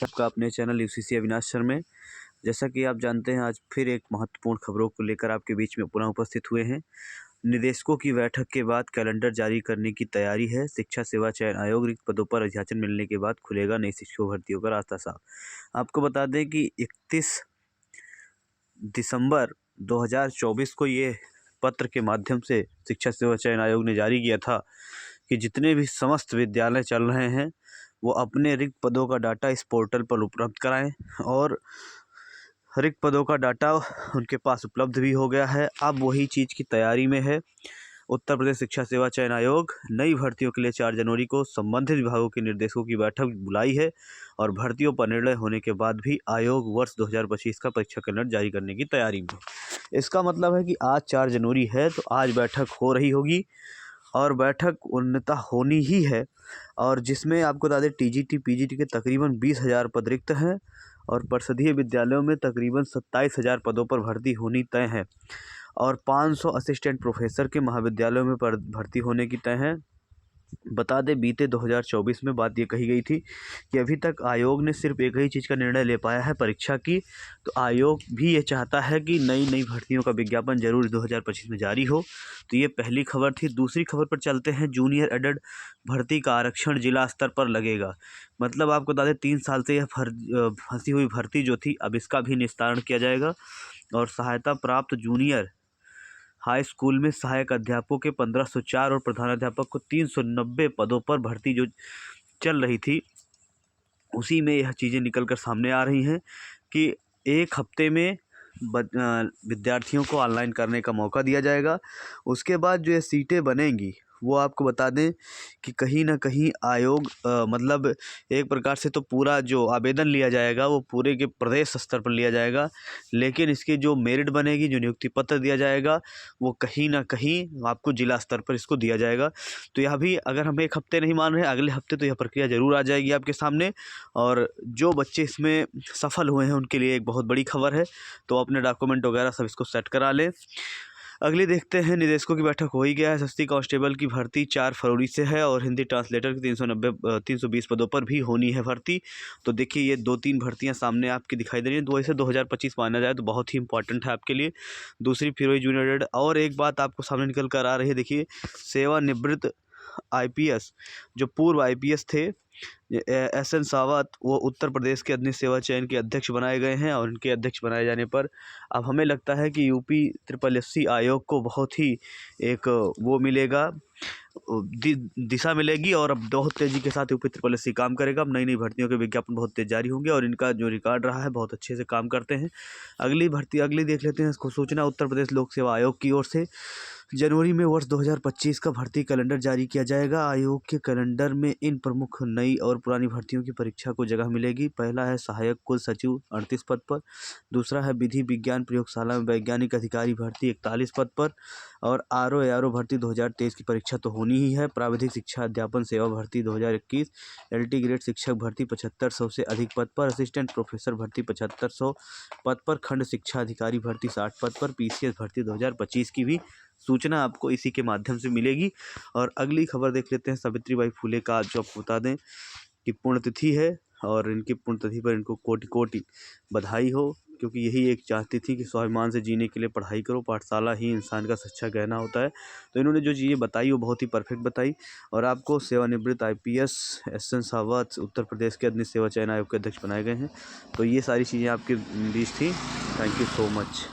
आपका अपने channel UCC Avinash sir में। जैसा कि आप जानते हैं, आज फिर एक महत्वपूर्ण खबरों को लेकर आपके बीच में पुनः उपस्थित हुए हैं। निदेशकों की बैठक के बाद कैलेंडर जारी करने की तैयारी है। शिक्षा सेवा चयन आयोग रिक्त पदों पर अध्याचन मिलने के बाद खुलेगा नई शिक्षक भर्तियों का रास्ता साफ। आपको बता दें कि 31 दिसंबर 2024 को ये पत्र के माध्यम से शिक्षा सेवा चयन आयोग ने जारी किया था कि जितने भी समस्त विद्यालय चल रहे हैं वो अपने रिक्त पदों का डाटा इस पोर्टल पर उपलब्ध कराएं। और रिक्त पदों का डाटा उनके पास उपलब्ध भी हो गया है। अब वही चीज़ की तैयारी में है। उत्तर प्रदेश शिक्षा सेवा चयन आयोग नई भर्तियों के लिए 4 जनवरी को संबंधित विभागों के निर्देशकों की बैठक बुलाई है और भर्तियों पर निर्णय होने के बाद भी आयोग वर्ष 2025 का परीक्षा कैलेंडर जारी करने की तैयारी में। इसका मतलब है कि आज 4 जनवरी है तो आज बैठक हो रही होगी और बैठक उन्नता होनी ही है। और जिसमें आपको बता दें टीजीटी पीजीटी के तकरीबन 20,000 पद रिक्त हैं और परिषदीय विद्यालयों में तकरीबन 27,000 पदों पर भर्ती होनी तय है और 500 असिस्टेंट प्रोफेसर के महाविद्यालयों में भर्ती होने की तय है। बता दें बीते 2024 में बात ये कही गई थी कि अभी तक आयोग ने सिर्फ एक ही चीज़ का निर्णय ले पाया है, परीक्षा की। तो आयोग भी ये चाहता है कि नई भर्तियों का विज्ञापन जरूर 2025 में जारी हो। तो ये पहली खबर थी। दूसरी खबर पर चलते हैं। जूनियर एडेड भर्ती का आरक्षण जिला स्तर पर लगेगा। मतलब आपको बता दें 3 साल से यह फंसी हुई भर्ती जो थी, अब इसका भी निस्तारण किया जाएगा। और सहायता प्राप्त जूनियर हाई स्कूल में सहायक अध्यापकों के 1504 और प्रधानाध्यापक को 390 पदों पर भर्ती जो चल रही थी, उसी में यह चीज़ें निकल कर सामने आ रही हैं कि एक हफ्ते में विद्यार्थियों को ऑनलाइन करने का मौका दिया जाएगा। उसके बाद जो ये सीटें बनेंगी वो आपको बता दें कि कहीं ना कहीं आयोग मतलब एक प्रकार से तो पूरा जो आवेदन लिया जाएगा वो पूरे के प्रदेश स्तर पर लिया जाएगा, लेकिन इसकी जो मेरिट बनेगी, जो नियुक्ति पत्र दिया जाएगा, वो कहीं ना कहीं आपको जिला स्तर पर इसको दिया जाएगा। तो यह भी अगर हम एक हफ्ते नहीं मान रहे हैं, अगले हफ्ते तो यह प्रक्रिया ज़रूर आ जाएगी आपके सामने। और जो बच्चे इसमें सफल हुए हैं उनके लिए एक बहुत बड़ी खबर है। तो अपने डॉक्यूमेंट वगैरह सब इसको सेट करा लें। अगली देखते हैं। निदेशकों की बैठक हो ही गया है। सस्ती कांस्टेबल की भर्ती 4 फरवरी से है और हिंदी ट्रांसलेटर की 320 पदों पर भी होनी है भर्ती। तो देखिए ये 2-3 भर्तियां सामने आपकी दिखाई दे रही हैं। वैसे 2025 माना जाए तो बहुत ही इंपॉर्टेंट है आपके लिए। दूसरी फिर जूनियर एडेड। और एक बात आपको सामने निकल कर आ रही है। देखिए सेवानिवृत्त आईपीएस, जो पूर्व आईपीएस थे एसएन सावत, वो उत्तर प्रदेश के अग्नि सेवा चयन के अध्यक्ष बनाए गए हैं। और इनके अध्यक्ष बनाए जाने पर अब हमें लगता है कि यूपी SSSC आयोग को बहुत ही एक वो मिलेगा, दिशा मिलेगी और अब बहुत तेज़ी के साथ यूपी SSSC काम करेगा। अब नई भर्तियों के विज्ञापन बहुत तेज जारी होंगे और इनका जो रिकॉर्ड रहा है बहुत अच्छे से काम करते हैं। अगली देख लेते हैं इसको। सूचना उत्तर प्रदेश लोक सेवा आयोग की ओर से जनवरी में वर्ष 2025 का भर्ती कैलेंडर जारी किया जाएगा। आयोग के कैलेंडर में इन प्रमुख नई और पुरानी भर्तियों की परीक्षा को जगह मिलेगी। पहला है सहायक कुल सचिव 38 पद पर। दूसरा है विधि विज्ञान प्रयोगशाला में वैज्ञानिक अधिकारी भर्ती 41 पद पर। और आरओ भर्ती 2023 की परीक्षा तो होनी ही है। प्राविधिक शिक्षा अध्यापन सेवा भर्ती 2021, LT ग्रेड शिक्षक भर्ती 7500 से अधिक पद पर। असिस्टेंट प्रोफेसर भर्ती 7500 पद पर। खंड शिक्षा अधिकारी भर्ती 60 पद पर। PCS भर्ती 2025 की भी सूचना आपको इसी के माध्यम से मिलेगी। और अगली खबर देख लेते हैं। सावित्रीबाई फुले का जो आपको बता दें कि पुण्यतिथि है और इनकी पुण्यतिथि पर इनको कोटि कोटि बधाई हो, क्योंकि यही एक चाहती थी कि स्वाभिमान से जीने के लिए पढ़ाई करो, पाठशाला ही इंसान का सच्चा गहना होता है। तो इन्होंने जो चीज़ें बताई वो बहुत ही परफेक्ट बताई। और आपको सेवानिवृत्त IPS एसएन सावत उत्तर प्रदेश के अग्नि सेवा चयन आयोग के अध्यक्ष बनाए गए हैं। तो ये सारी चीज़ें आपके बीच थी। Thank you so much.